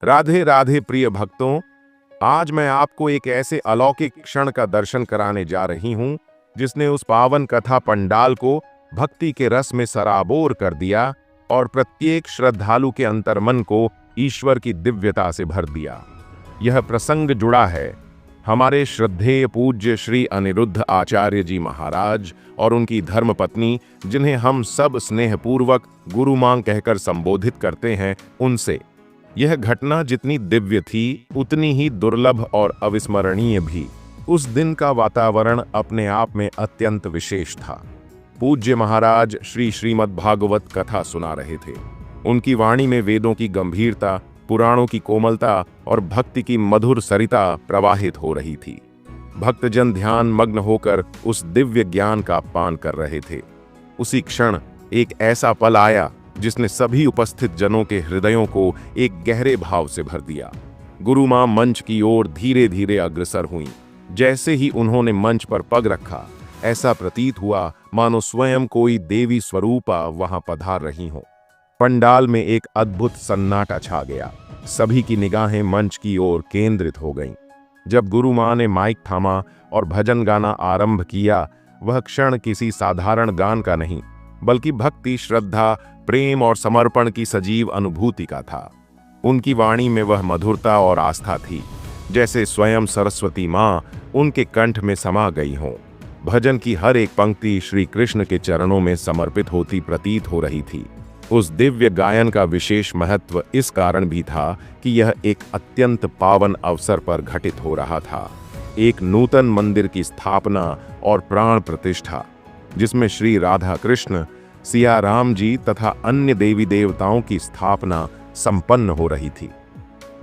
राधे राधे प्रिय भक्तों, आज मैं आपको एक ऐसे अलौकिक क्षण का दर्शन कराने जा रही हूं जिसने उस पावन कथा पंडाल को भक्ति के रस में सराबोर कर दिया और प्रत्येक श्रद्धालु के अंतर्मन को ईश्वर की दिव्यता से भर दिया। यह प्रसंग जुड़ा है हमारे श्रद्धेय पूज्य श्री अनिरुद्ध आचार्य जी महाराज और उनकी धर्मपत्नी, जिन्हें हम सब स्नेहपूर्वक गुरु मां कहकर संबोधित करते हैं, उनसे। यह घटना जितनी दिव्य थी उतनी ही दुर्लभ और अविस्मरणीय भी। उस दिन का वातावरण अपने आप में अत्यंत विशेष था। पूज्य महाराज श्री श्रीमद् भागवत कथा सुना रहे थे। उनकी वाणी में वेदों की गंभीरता, पुराणों की कोमलता और भक्ति की मधुर सरिता प्रवाहित हो रही थी। भक्तजन ध्यान मग्न होकर उस दिव्य ज्ञान का पान कर रहे थे। उसी क्षण एक ऐसा पल आया जिसने सभी उपस्थित जनों के हृदयों को एक गहरे भाव से भर दिया। गुरु मां मंच की ओर धीरे धीरे अग्रसर हुईं। जैसे ही उन्होंने मंच पर पग रखा, ऐसा प्रतीत हुआ मानो स्वयं कोई देवी स्वरूपा वहां पधार रही हो। पंडाल में एक अद्भुत सन्नाटा छा गया। सभी की निगाहें मंच की ओर केंद्रित हो गईं। जब गुरु मां ने माइक थामा और भजन गाना आरंभ किया, वह क्षण किसी साधारण गान का नहीं, बल्कि भक्ति, श्रद्धा, प्रेम और समर्पण की सजीव अनुभूति का था। उनकी वाणी में वह मधुरता और आस्था थी, जैसे स्वयं सरस्वती मां उनके कंठ में समा गई हों। भजन की हर एक पंक्ति श्री कृष्ण के चरणों में समर्पित होती प्रतीत हो रही थी। उस दिव्य गायन का विशेष महत्व इस कारण भी था कि यह एक अत्यंत पावन अवसर पर घटित हो रहा था। एक नूतन मंदिर की स्थापना और प्राण प्रतिष्ठा, जिसमें श्री राधा कृष्ण, सिया राम जी तथा अन्य देवी देवताओं की स्थापना संपन्न हो रही थी।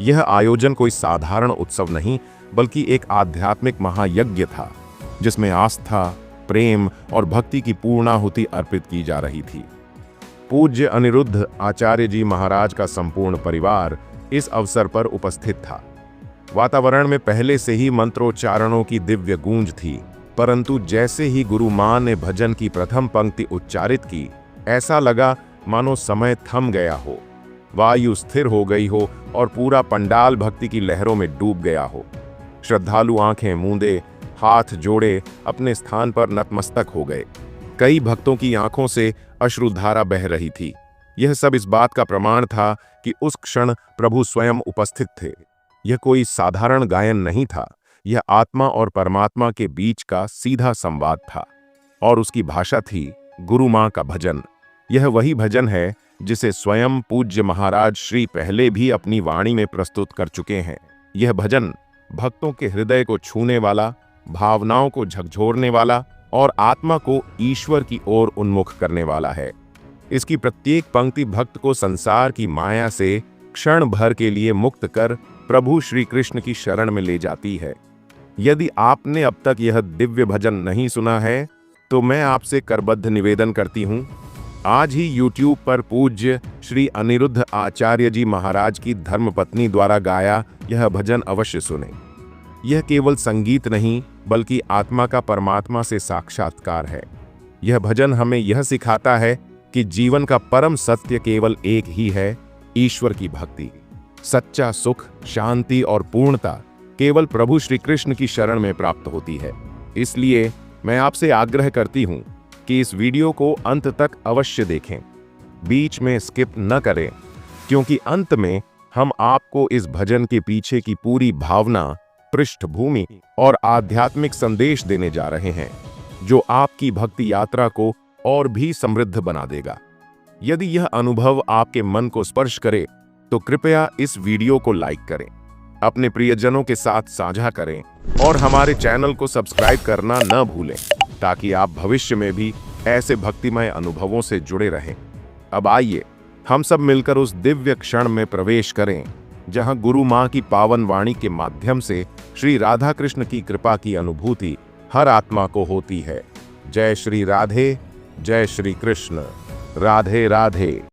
यह आयोजन कोई साधारण उत्सव नहीं, बल्कि एक आध्यात्मिक महायज्ञ था, जिसमें आस्था, प्रेम और भक्ति की पूर्णाहुति अर्पित की जा रही थी। पूज्य अनिरुद्ध आचार्य जी महाराज का संपूर्ण परिवार इस अवसर पर उपस्थित था। वातावरण में पहले से ही मंत्रोच्चारणों की दिव्य गूंज थी, परंतु जैसे ही गुरु मां ने भजन की प्रथम पंक्ति उच्चारित की, ऐसा लगा मानो समय थम गया हो, वायु स्थिर हो गई हो और पूरा पंडाल भक्ति की लहरों में डूब गया हो। श्रद्धालु आंखें मूंदे, हाथ जोड़े अपने स्थान पर नतमस्तक हो गए। कई भक्तों की आंखों से अश्रुधारा बह रही थी। यह सब इस बात का प्रमाण था कि उस क्षण प्रभु स्वयं उपस्थित थे। यह कोई साधारण गायन नहीं था, यह आत्मा और परमात्मा के बीच का सीधा संवाद था, और उसकी भाषा थी गुरु मां का भजन। यह वही भजन है जिसे स्वयं पूज्य महाराज श्री पहले भी अपनी वाणी में प्रस्तुत कर चुके हैं। यह भजन भक्तों के हृदय को छूने वाला, भावनाओं को झकझोरने वाला और आत्मा को ईश्वर की ओर उन्मुख करने वाला है। इसकी प्रत्येक पंक्ति भक्त को संसार की माया से क्षण भर के लिए मुक्त कर प्रभु श्री कृष्ण की शरण में ले जाती है। यदि आपने अब तक यह दिव्य भजन नहीं सुना है, तो मैं आपसे करबद्ध निवेदन करती हूँ, आज ही YouTube पर पूज्य श्री अनिरुद्ध आचार्य जी महाराज की धर्मपत्नी द्वारा गाया यह भजन अवश्य सुने। यह केवल संगीत नहीं, बल्कि आत्मा का परमात्मा से साक्षात्कार है। यह भजन हमें यह सिखाता है कि जीवन का परम सत्य केवल एक ही है, ईश्वर की भक्ति। सच्चा सुख, शांति और पूर्णता केवल प्रभु श्री कृष्ण की शरण में प्राप्त होती है। इसलिए मैं आपसे आग्रह करती हूँ कि इस वीडियो को अंत तक अवश्य देखें, बीच में स्किप न करें, क्योंकि अंत में हम आपको इस भजन के पीछे की पूरी भावना, पृष्ठभूमि और आध्यात्मिक संदेश देने जा रहे हैं, जो आपकी भक्ति यात्रा को और भी समृद्ध बना देगा। यदि यह अनुभव आपके मन को स्पर्श करे, तो कृपया इस वीडियो को लाइक करें, अपने प्रियजनों के साथ साझा करें और हमारे चैनल को सब्सक्राइब करना न भूलें, ताकि आप भविष्य में भी ऐसे भक्तिमय अनुभवों से जुड़े रहें। अब आइए हम सब मिलकर उस दिव्य क्षण में प्रवेश करें, जहां गुरु मां की पावन वाणी के माध्यम से श्री राधा कृष्ण की कृपा की अनुभूति हर आत्मा को होती है। जय श्री राधे, जय श्री कृष्ण। राधे राधे।